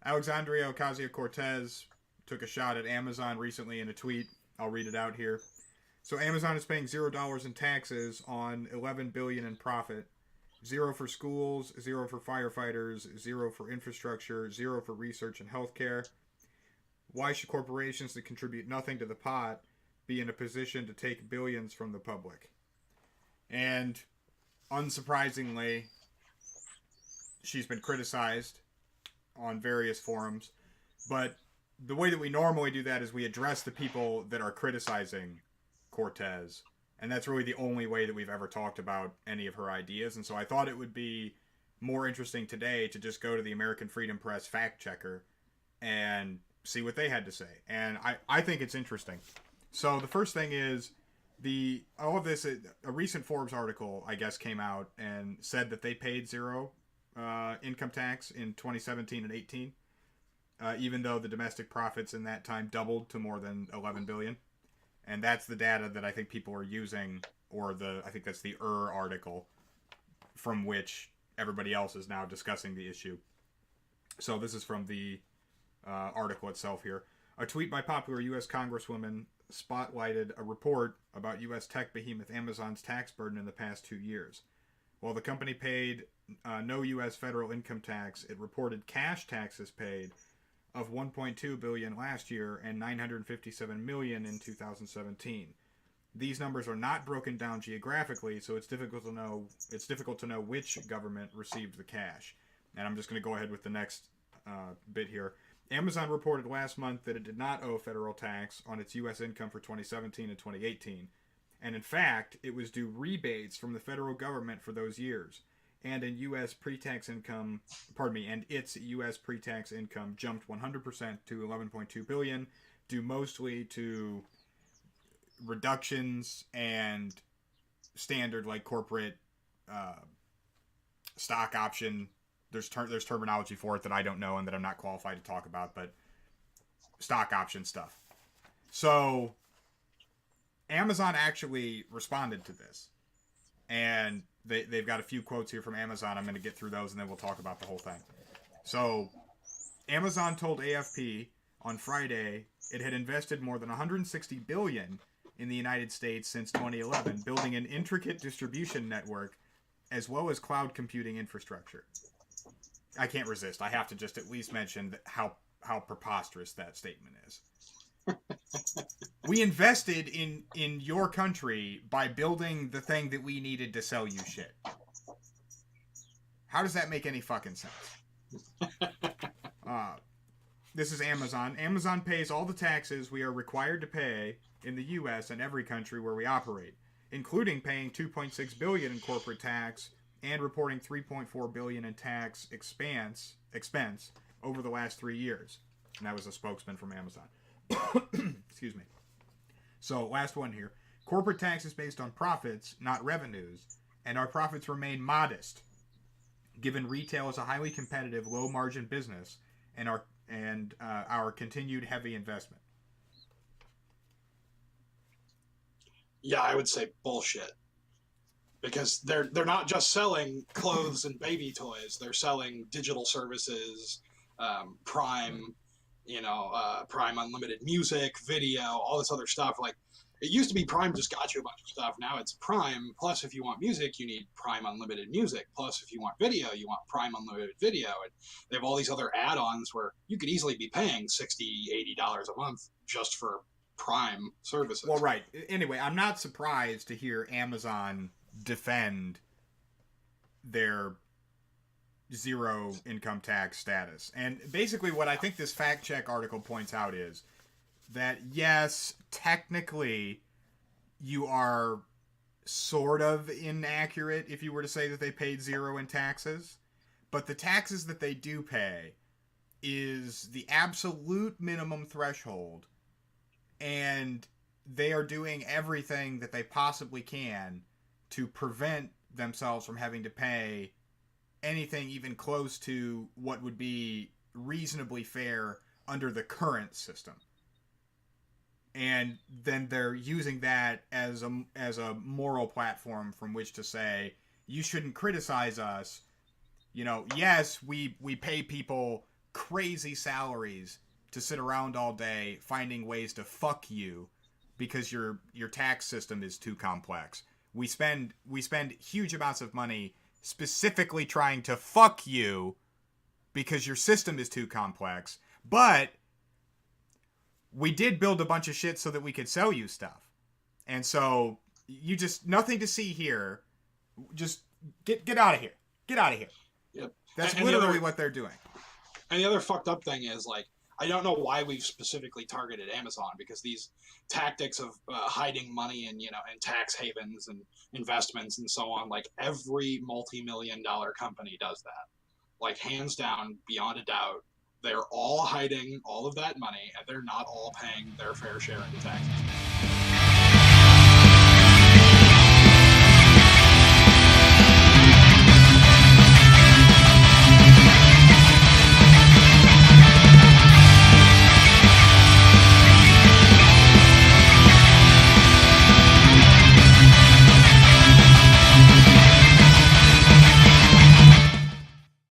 Alexandria Ocasio-Cortez took a shot at Amazon recently in a tweet. I'll read it out here. So Amazon is paying $0 in taxes on 11 billion in profit. Zero for schools, zero for firefighters, zero for infrastructure, zero for research and healthcare. Why should corporations that contribute nothing to the pot be in a position to take billions from the public? And unsurprisingly, she's been criticized on various forums. But the way that we normally do that is we address the people that are criticizing Cortez. And that's really the only way that we've ever talked about any of her ideas. And so I thought it would be more interesting today to just go to the American Freedom Press fact checker and see what they had to say. And I think it's interesting. So the first thing is all of this. A recent Forbes article, I guess, came out and said that they paid zero income tax in 2017 and 18, even though the domestic profits in that time doubled to more than 11 billion. And that's the data that I think people are using, or I think that's the article from which everybody else is now discussing the issue. So this is from the article itself here. A tweet by popular U.S. Congresswoman spotlighted a report about U.S. tech behemoth Amazon's tax burden in the past 2 years. While the company paid no U.S. federal income tax, it reported cash taxes paid of 1.2 billion last year and 957 million in 2017. These numbers are not broken down geographically, so it's difficult to know which government received the cash. And I'm just going to go ahead with the next bit here. Amazon reported last month that it did not owe federal tax on its U.S. income for 2017 and 2018. And in fact, it was due rebates from the federal government for those years. And its U.S. pre-tax income jumped 100% to 11.2 billion, due mostly to reductions and standard like corporate stock option. There's terminology for it that I don't know and that I'm not qualified to talk about, but stock option stuff. So Amazon actually responded to this, and they've got a few quotes here from Amazon. I'm going to get through those, and then we'll talk about the whole thing. So Amazon told AFP on Friday it had invested more than 160 billion in the United States since 2011, building an intricate distribution network as well as cloud computing infrastructure. I can't resist. I have to just at least mention how preposterous that statement is. We invested in your country by building the thing that we needed to sell you shit. How does that make any fucking sense? This is Amazon. Amazon pays all the taxes we are required to pay in the U.S. and every country where we operate, including paying $2.6 billion in corporate tax and reporting $3.4 billion in tax expense over the last 3 years. And that was a spokesman from Amazon. Excuse me. So, last one here. Corporate tax is based on profits, not revenues, and our profits remain modest, given retail is a highly competitive, low-margin business, and our continued heavy investment. Yeah, I would say bullshit. Because they're not just selling clothes and baby toys; they're selling digital services, Prime, Prime Unlimited music, video, all this other stuff. Like, it used to be Prime just got you a bunch of stuff. Now it's Prime. Plus, if you want music, you need Prime Unlimited music. Plus, if you want video, you want Prime Unlimited video. And they have all these other add-ons where you could easily be paying $60, $80 a month just for Prime services. Well, right. Anyway, I'm not surprised to hear Amazon defend their zero income tax status. And basically what I think this fact check article points out is that yes, technically you are sort of inaccurate if you were to say that they paid zero in taxes, but the taxes that they do pay is the absolute minimum threshold, and they are doing everything that they possibly can to prevent themselves from having to pay anything even close to what would be reasonably fair under the current system. And then they're using that as a moral platform from which to say, you shouldn't criticize us. Yes, we pay people crazy salaries to sit around all day finding ways to fuck you because your tax system is too complex. We spend huge amounts of money specifically trying to fuck you because your system is too complex. But we did build a bunch of shit so that we could sell you stuff. And so you just, nothing to see here. Just get out of here. Get out of here. Yep. That's And literally what they're doing. And the other fucked up thing is, like, I don't know why we've specifically targeted Amazon, because these tactics of hiding money in, you know, in tax havens and investments and so on, like every multi-million-dollar company does that. Like, hands down, beyond a doubt, they're all hiding all of that money, and they're not all paying their fair share into taxes.